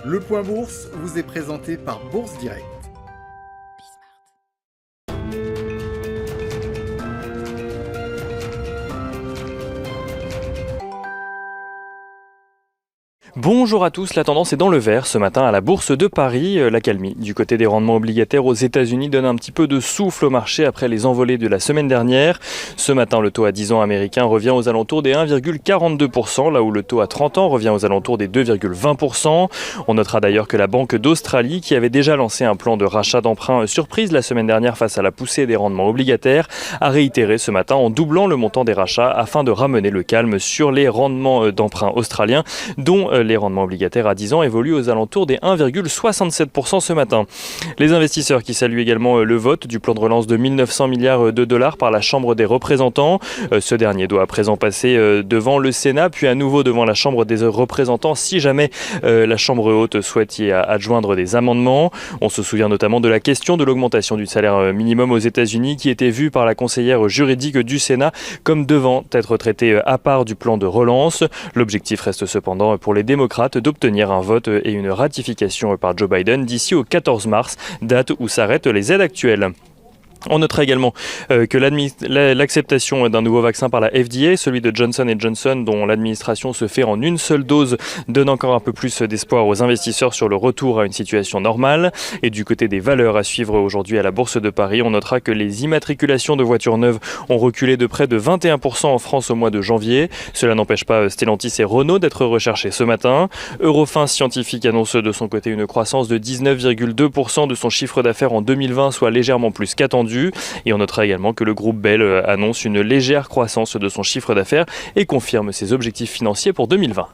Le Point Bourse vous est présenté par Bourse Direct. Bonjour à tous, la tendance est dans le vert ce matin à la Bourse de Paris. L'accalmie du côté des rendements obligataires aux États-Unis donne un petit peu de souffle au marché après les envolées de la semaine dernière. Ce matin, le taux à 10 ans américain revient aux alentours des 1,42%, là où le taux à 30 ans revient aux alentours des 2,20%. On notera d'ailleurs que la Banque d'Australie, qui avait déjà lancé un plan de rachat d'emprunts surprise la semaine dernière face à la poussée des rendements obligataires, a réitéré ce matin en doublant le montant des rachats afin de ramener le calme sur les rendements d'emprunts australiens, dont les rendements obligataires à 10 ans évoluent aux alentours des 1,67% ce matin. Les investisseurs qui saluent également le vote du plan de relance de 1900 milliards de dollars par la Chambre des représentants. Ce dernier doit à présent passer devant le Sénat, puis à nouveau devant la Chambre des représentants si jamais la Chambre haute souhaite y adjoindre des amendements. On se souvient notamment de la question de l'augmentation du salaire minimum aux États-Unis qui était vue par la conseillère juridique du Sénat comme devant être traitée à part du plan de relance. L'objectif reste cependant pour les démocrates d'obtenir un vote et une ratification par Joe Biden d'ici au 14 mars, date où s'arrêtent les aides actuelles. On notera également que l'acceptation d'un nouveau vaccin par la FDA, celui de Johnson & Johnson, dont l'administration se fait en une seule dose, donne encore un peu plus d'espoir aux investisseurs sur le retour à une situation normale. Et du côté des valeurs à suivre aujourd'hui à la Bourse de Paris, on notera que les immatriculations de voitures neuves ont reculé de près de 21% en France au mois de janvier. Cela n'empêche pas Stellantis et Renault d'être recherchés ce matin. Eurofins Scientifique annonce de son côté une croissance de 19,2% de son chiffre d'affaires en 2020, soit légèrement plus qu'attendu. Et on notera également que le groupe Bell annonce une légère croissance de son chiffre d'affaires et confirme ses objectifs financiers pour 2020.